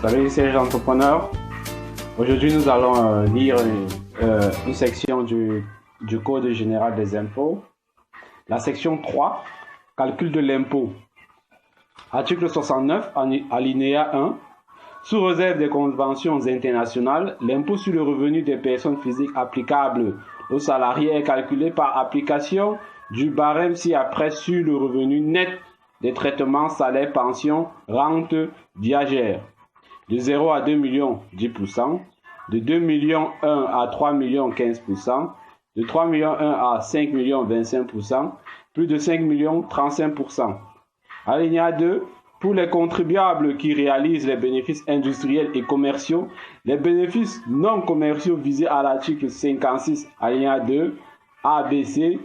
Salut, c'est Entrepreneur. Aujourd'hui, nous allons lire une section du Code général des impôts. La section 3, calcul de l'impôt. Article 69, alinéa 1. Sous réserve des conventions internationales, l'impôt sur le revenu des personnes physiques applicable aux salariés est calculé par application du barème ci-après sur le revenu net des traitements salaire, pension, rente, viagère. De 0 à 2 millions, 10%, de 2 millions 1 à 3 millions, 15%, de 3 millions 1 à 5 millions, 25%, plus de 5 millions, 35%. Alinéa 2. Pour les contribuables qui réalisent les bénéfices industriels et commerciaux, les bénéfices non commerciaux visés à l'article 56, alinéa 2, A, B, C,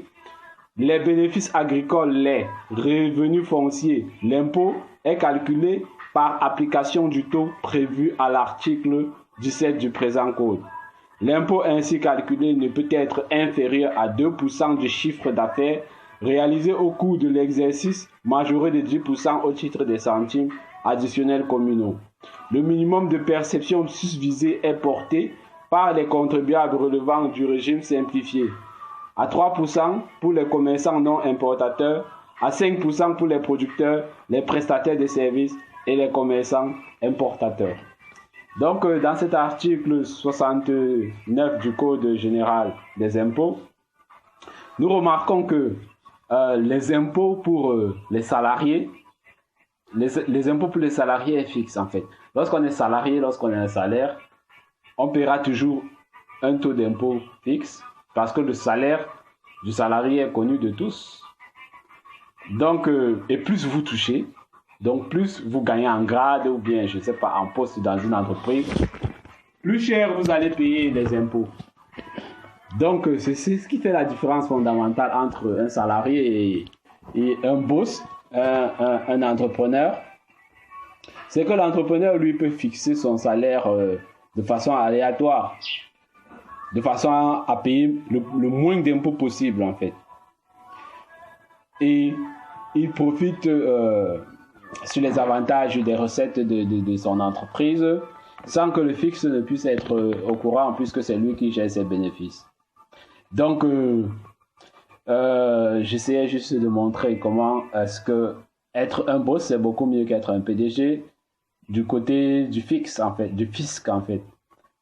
les bénéfices agricoles, les revenus fonciers, l'impôt est calculé par application du taux prévu à l'article 17 du présent code. L'impôt ainsi calculé ne peut être inférieur à 2% du chiffre d'affaires réalisé au cours de l'exercice, majoré de 10% au titre des centimes additionnels communaux. Le minimum de perception susvisé est porté par les contribuables relevant du régime simplifié, à 3% pour les commerçants non importateurs, à 5% pour les producteurs, les prestataires de services et les commerçants importateurs. Donc, dans cet article 69 du Code général des impôts, nous remarquons que les impôts pour les salariés, les impôts pour les salariés est fixe en fait. Lorsqu'on est salarié, lorsqu'on a un salaire, on paiera toujours un taux d'impôt fixe parce que le salaire du salarié est connu de tous. Donc, et plus vous touchez, donc plus vous gagnez en grade ou bien, je ne sais pas, en poste dans une entreprise, plus cher vous allez payer les impôts. Donc, c'est ce qui fait la différence fondamentale entre un salarié et un boss, un entrepreneur. C'est que l'entrepreneur, lui, peut fixer son salaire de façon aléatoire, de façon à payer le moins d'impôts possible, en fait. Et il profite sur les avantages des recettes de son entreprise sans que le fixe ne puisse être au courant puisque c'est lui qui gère ses bénéfices. Donc, j'essayais juste de montrer comment est-ce que être un boss, c'est beaucoup mieux qu'être un PDG du côté du fixe, en fait, du fisc, en fait.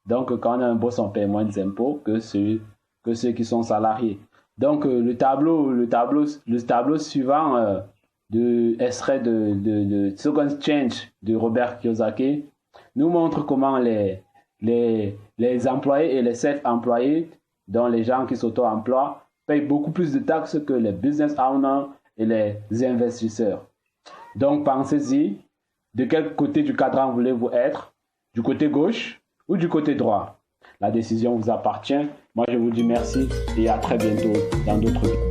Donc, quand on a un boss, on paie moins d'impôts que ceux qui sont salariés. Donc, le tableau suivant de extrait de Second Change de Robert Kiyosaki nous montre comment les employés et les self-employés, dont les gens qui s'auto-emploient, payent beaucoup plus de taxes que les business owners et les investisseurs. Donc, pensez-y, de quel côté du cadran voulez-vous être? Du côté gauche ou du côté droit? La décision vous appartient. Moi, je vous dis merci et à très bientôt dans d'autres vidéos.